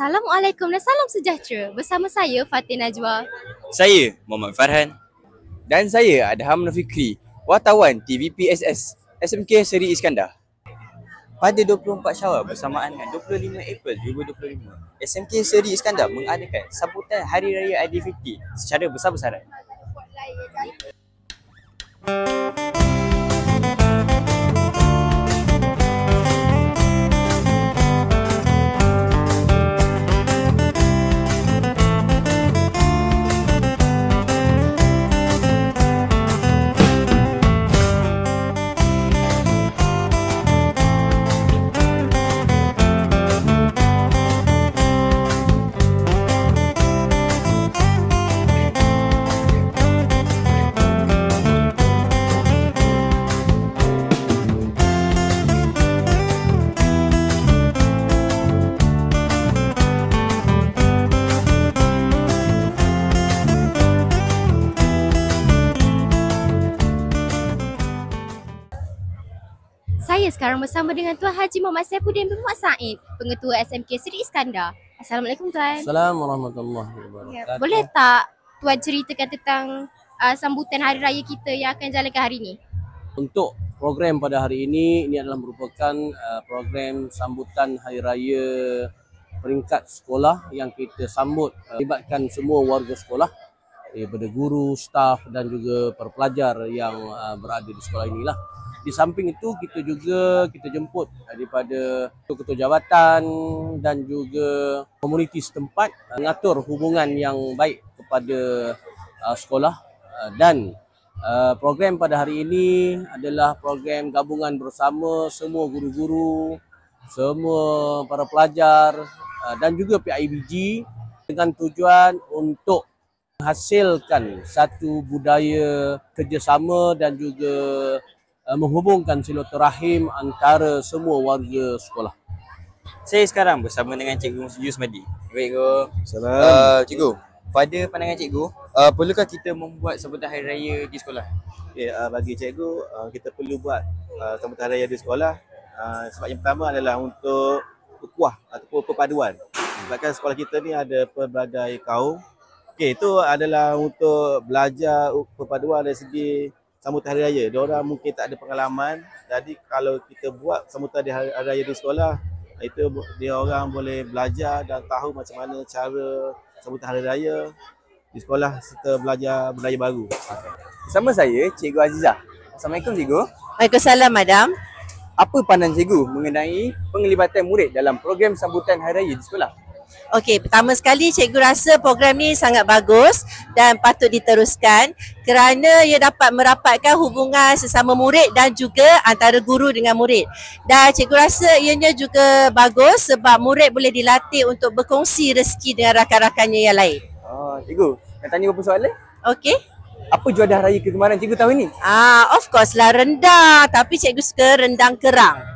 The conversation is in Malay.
Assalamualaikum dan salam sejahtera. Bersama saya Fatin Najwa. Saya Muhammad Farhan. Dan saya Adham Nafikri, wartawan TVPSS SMK Seri Iskandar. Pada 24 Syawal bersamaan dengan 25 April 2025, SMK Seri Iskandar mengadakan sambutan Hari Raya Aidilfitri secara besar-besaran. Saya sekarang bersama dengan Tuan Haji Muhammad Saifuddin bin Muhammad Said, Pengetua SMK Seri Iskandar. Assalamualaikum Tuan. Assalamualaikum warahmatullahi Ya, wabarakatuh. boleh tak Tuan ceritakan tentang sambutan Hari Raya kita yang akan jalankan hari ini? Untuk program pada hari ini adalah merupakan program sambutan Hari Raya peringkat sekolah yang kita sambut melibatkan semua warga sekolah daripada guru, staf dan juga para pelajar yang berada di sekolah inilah. Di samping itu kita jemput daripada ketua jawatan dan juga komuniti setempat mengatur hubungan yang baik kepada sekolah dan program pada hari ini adalah program gabungan bersama semua guru-guru, semua para pelajar dan juga PIBG dengan tujuan untuk menghasilkan satu budaya kerjasama dan juga menghubungkan silaturahim antara semua warga sekolah. Saya sekarang bersama dengan Cikgu Yusmadi. Baik, Cikgu. Salam. Cikgu, pada pandangan Cikgu, perlukah kita membuat sambutan Hari Raya di sekolah? Okay, bagi cikgu, kita perlu buat sambutan hari raya di sekolah. Sebab yang pertama adalah untuk ukhuwah ataupun perpaduan. Sebabkan sekolah kita ni ada pelbagai kaum. Okey, itu adalah untuk belajar perpaduan dari segi sambutan hari raya. Diorang mungkin tak ada pengalaman. Jadi kalau kita buat sambutan hari raya di sekolah, itu dia orang boleh belajar dan tahu macam mana cara sambutan hari raya di sekolah serta belajar budaya baru. Bersama saya Cikgu Azizah. Assalamualaikum Cikgu. Waalaikumsalam, Madam. Apa pandangan Cikgu mengenai penglibatan murid dalam program sambutan Hari Raya di sekolah? Okey, pertama sekali cikgu rasa program ni sangat bagus dan patut diteruskan kerana ia dapat merapatkan hubungan sesama murid dan juga antara guru dengan murid. Dan cikgu rasa ianya juga bagus sebab murid boleh dilatih untuk berkongsi rezeki dengan rakan-rakannya yang lain. Cikgu, nak tanya beberapa soalan? Okey. Apa juadah raya kegemaran Cikgu tahun ini? Of course lah rendang, tapi cikgu suka rendang kerang.